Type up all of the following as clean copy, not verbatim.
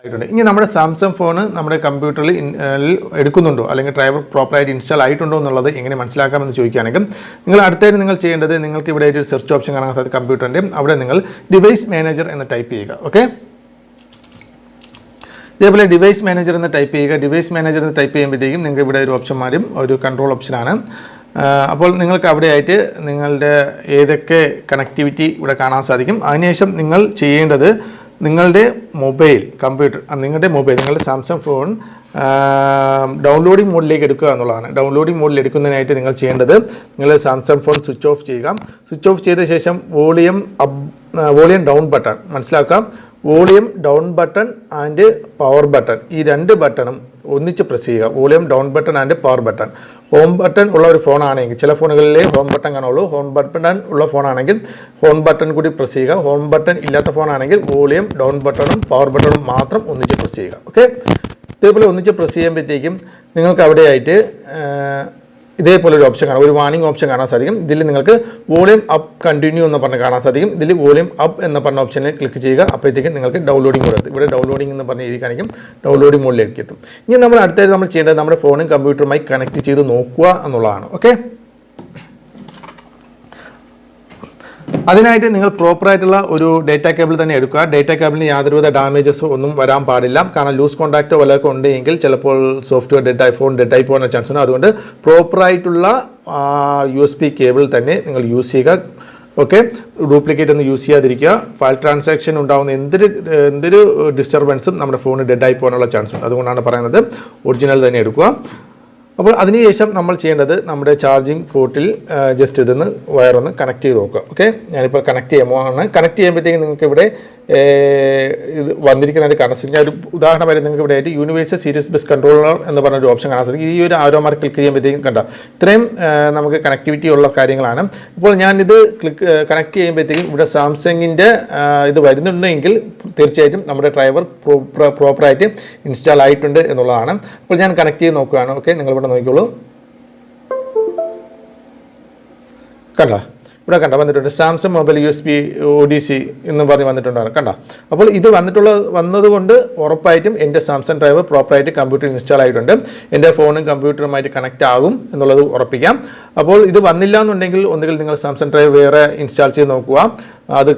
ഇനി നമ്മുടെ Samsung phone നമ്മുടെ കമ്പ്യൂട്ടറിൽ എടുക്കുന്നുണ്ടോ അല്ലെങ്കിൽ ഡ്രൈവർ പ്രോപ്പറായിട്ട് ഇൻസ്റ്റാൾ ആയിട്ടുണ്ടോ എന്നുള്ളത് എങ്ങനെ മനസ്സിലാക്കാമെന്ന് ചോദിക്കുകയാണെങ്കിൽ നിങ്ങൾ അടുത്തായിട്ട് നിങ്ങൾ ചെയ്യേണ്ടത് നിങ്ങൾക്ക് ഇവിടെ ഒരു സെർച്ച് ഓപ്ഷൻ കാണാൻ സാധിക്കും കമ്പ്യൂട്ടറിൻ്റെ അവിടെ നിങ്ങൾ ഡിവൈസ് മാനേജർ എന്ന് ടൈപ്പ് ചെയ്യുക. ഓക്കെ, ഇതേപോലെ ഡിവൈസ് മാനേജർ എന്ന് ടൈപ്പ് ചെയ്യുക. ഡിവൈസ് മാനേജർ എന്ന് ടൈപ്പ് ചെയ്യുമ്പോഴത്തേക്കും നിങ്ങൾക്ക് ഇവിടെ ഒരു ഓപ്ഷൻ മാറും, ഒരു കൺട്രോൾ ഓപ്ഷനാണ്. അപ്പോൾ നിങ്ങൾക്ക് അവിടെയായിട്ട് നിങ്ങളുടെ ഏതൊക്കെ കണക്ടിവിറ്റി ഇവിടെ കാണാൻ സാധിക്കും. അതിനുശേഷം നിങ്ങൾ ചെയ്യേണ്ടത് നിങ്ങളുടെ മൊബൈൽ കമ്പ്യൂട്ടർ നിങ്ങളുടെ സാംസങ് ഫോൺ ഡൗൺലോഡിംഗ് മോഡിലേക്ക് എടുക്കുക എന്നുള്ളതാണ്. ഡൗൺലോഡിംഗ് മോഡിൽ എടുക്കുന്നതിനായിട്ട് നിങ്ങൾ ചെയ്യേണ്ടത് നിങ്ങൾ സാംസങ് ഫോൺ സ്വിച്ച് ഓഫ് ചെയ്യുക. സ്വിച്ച് ഓഫ് ചെയ്ത ശേഷം വോളിയം ഡൗൺ ബട്ടൺ മനസ്സിലാക്കാം. Volume down button and power button ഈ രണ്ട് ബട്ടണും ഒന്നിച്ച് പ്രസ് ചെയ്യുക. Volume down button and power button. Home button ഉള്ള ഒരു ഫോണാണെങ്കിൽ ചില ഫോണുകളിലേ ഹോം ബട്ടൺ കാണുള്ളൂ. ഹോം ബട്ടൺ ഉള്ള ഫോണാണെങ്കിൽ ഹോം ബട്ടൺ കൂടി പ്രസ് ചെയ്യുക. ഹോം ബട്ടൺ ഇല്ലാത്ത ഫോണാണെങ്കിൽ വോളിയം ഡൗൺ ബട്ടണും പവർ ബട്ടണും മാത്രം ഒന്നിച്ച് പ്രസ് ചെയ്യുക. ഓക്കെ, ഇതേപോലെ ഒന്നിച്ച് പ്രസ് ചെയ്യുമ്പോഴത്തേക്കും നിങ്ങൾക്ക് അവിടെയായിട്ട് ഇതേപോലെ ഒരു ഓപ്ഷൻ കാണാം, ഒരു വാർണിംഗ് ഓപ്ഷൻ കാണാൻ സാധിക്കും. ഇതിൽ നിങ്ങൾക്ക് വോളിയം അപ്പ് കണ്ടിന്യൂ എന്ന് പറഞ്ഞ് കാണാൻ സാധിക്കും. ഇതിൽ വോളിയം അപ്പ് എന്ന് പറഞ്ഞ ഓപ്ഷനിൽ ക്ലിക്ക് ചെയ്യുക. അപ്പോഴത്തേക്കും നിങ്ങൾക്ക് ഡൗൺലോഡിംഗ് മോഡ് എത്തും. ഇവിടെ ഡൗൺലോഡിംഗ് എന്ന് പറഞ്ഞ രീതി കാണിക്കും, ഡൗൺലോഡിംഗ് മോഡിലേക്ക് എത്തും. ഇനി നമ്മൾ അടുത്തായിട്ട് നമ്മൾ ചെയ്യേണ്ടത് നമ്മുടെ ഫോണും കമ്പ്യൂട്ടറുമായി കണക്ട് ചെയ്ത് നോക്കുക എന്നുള്ളതാണ്. ഓക്കെ, അതിനായിട്ട് നിങ്ങൾ പ്രോപ്പറായിട്ടുള്ള ഒരു ഡേറ്റ കേബിൾ തന്നെ എടുക്കുക. ഡേറ്റ കേബിളിന് യാതൊരുവിധ ഡാമേജസ് ഒന്നും വരാൻ പാടില്ല. കാരണം ലൂസ് കോൺടാക്റ്റോ വല്ലതൊക്കെ ഉണ്ടെങ്കിൽ ചിലപ്പോൾ സോഫ്റ്റ്വെയർ ഡെഡായി പോകുന്ന ചാൻസ് ഉണ്ട്. അതുകൊണ്ട് പ്രോപ്പറായിട്ടുള്ള USB കേബിൾ തന്നെ നിങ്ങൾ യൂസ് ചെയ്യുക. ഓക്കെ, ഡ്യൂപ്ലിക്കേറ്റ് ഒന്നും യൂസ് ചെയ്യാതിരിക്കുക. ഫയൽ ട്രാൻസാക്ഷൻ ഉണ്ടാകുന്ന എന്തൊരു ഡിസ്റ്റർബൻസും നമ്മുടെ ഫോൺ ഡെഡായി പോകാനുള്ള ചാൻസ് ഉണ്ട്. അതുകൊണ്ടാണ് പറയുന്നത് ഒറിജിനൽ തന്നെ എടുക്കുക. അപ്പോൾ അതിനുശേഷം നമ്മൾ ചെയ്യേണ്ടത് നമ്മുടെ ചാർജിങ് പോർട്ടിൽ ജസ്റ്റ് ഇതൊന്ന് വയറൊന്ന് കണക്ട് ചെയ്ത് നോക്കുക. ഓക്കെ, ഞാനിപ്പോൾ കണക്ട് ചെയ്യുമ്പോഴത്തേക്കും നിങ്ങൾക്ക് ഇവിടെ ഇത് വന്നിരിക്കുന്ന ഒരു കണക്ഷൻ ഒരു ഉദാഹരണമായിട്ട് നിങ്ങൾക്ക് ഇവിടെ ആയിട്ട് യൂണിവേഴ്സൽ സീരീസ് ബസ് കൺട്രോളർ എന്ന് പറഞ്ഞൊരു ഓപ്ഷൻ കാണാൻ സാധിക്കും. ഈ ഒരു ആരോ മാർക്ക് ക്ലിക്ക് ചെയ്യുമ്പോഴത്തേക്കും കണ്ട ഇത്രയും നമുക്ക് കണക്ടിവിറ്റി ഉള്ള കാര്യങ്ങളാണ്. ഇപ്പോൾ ഞാനിത് കണക്ട് ചെയ്യുമ്പോഴത്തേക്കും ഇവിടെ സാംസങ്ങിൻ്റെ ഇത് വരുന്നുണ്ടെങ്കിൽ തീർച്ചയായിട്ടും നമ്മുടെ ഡ്രൈവർ പ്രോപ്പറായിട്ട് ഇൻസ്റ്റാൾ ആയിട്ടുണ്ട് എന്നുള്ളതാണ്. അപ്പോൾ ഞാൻ കണക്ട് ചെയ്ത് നോക്കുകയാണ്. ഓക്കെ, നിങ്ങളിവിടെ നോക്കിക്കോളൂ. കണ്ട ഇവിടെ കണ്ട വന്നിട്ടുണ്ട് സാംസങ് മൊബൈൽ USB ODC എന്ന് പറഞ്ഞ് വന്നിട്ടുണ്ടാണ്. കണ്ട, അപ്പോൾ ഇത് വന്നതുകൊണ്ട് ഉറപ്പായിട്ടും എൻ്റെ സാംസങ് ഡ്രൈവർ പ്രോപ്പറായിട്ട് കമ്പ്യൂട്ടറിൽ ഇൻസ്റ്റാൾ ആയിട്ടുണ്ട്. എൻ്റെ ഫോണും കമ്പ്യൂട്ടറുമായിട്ട് കണക്റ്റ് ആകും എന്നുള്ളത് ഉറപ്പിക്കാം. അപ്പോൾ ഇത് വന്നില്ല എന്നുണ്ടെങ്കിൽ ഒന്നുകിൽ നിങ്ങൾ സാംസങ് ഡ്രൈവ് വേറെ ഇൻസ്റ്റാൾ ചെയ്ത് നോക്കുക. അത്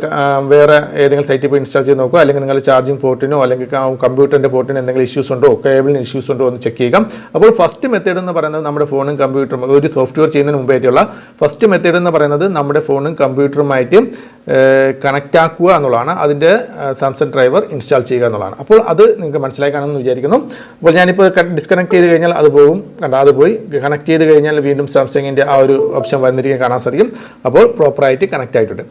വേറെ ഏതെങ്കിലും സൈറ്റിൽ പോയി ഇൻസ്റ്റാൾ ചെയ്ത് നോക്കുക. അല്ലെങ്കിൽ നിങ്ങൾ ചാർജിങ് പോർട്ടിനോ അല്ലെങ്കിൽ കമ്പ്യൂട്ടറിൻ്റെ പോർട്ടിനോ എന്തെങ്കിലും ഇഷ്യൂസ് ഉണ്ടോ, കേബിളിന് ഇഷ്യൂസ് ഉണ്ടോ എന്ന് ചെക്ക് ചെയ്യുക. അപ്പോൾ ഫസ്റ്റ് മെത്തേഡ് എന്ന് പറയുന്നത് നമ്മുടെ ഫോണും കമ്പ്യൂട്ടറും ഒരു സോഫ്റ്റ്വെയർ ചെയ്യുന്നതിന് മുമ്പായിട്ടുള്ള ഫസ്റ്റ് മെത്തേഡ് എന്ന് പറയുന്നത് നമ്മുടെ ഫോണും കമ്പ്യൂട്ടറുമായിട്ട് കണക്റ്റ് ആക്കുക എന്നുള്ളതാണ്. അതിൻ്റെ സാംസങ് ഡ്രൈവർ ഇൻസ്റ്റാൾ ചെയ്യുക എന്നുള്ളതാണ്. അപ്പോൾ അത് നിങ്ങൾക്ക് മനസ്സിലായി കാണുമെന്ന് വിചാരിക്കുന്നു. അപ്പോൾ ഞാനിപ്പോൾ ഡിസ്കണക്ട് ചെയ്ത് കഴിഞ്ഞാൽ അത് പോകും. അത് പോയി കണക്ട് ചെയ്ത് കഴിഞ്ഞാൽ വീണ്ടും സാംസങ്ങിൻ്റെ ആ ഒരു ഓപ്ഷൻ വന്നിരിക്കാൻ കാണാൻ സാധിക്കും. അപ്പോൾ പ്രോപ്പറായിട്ട് കണക്റ്റ് ആയിട്ടുണ്ട്.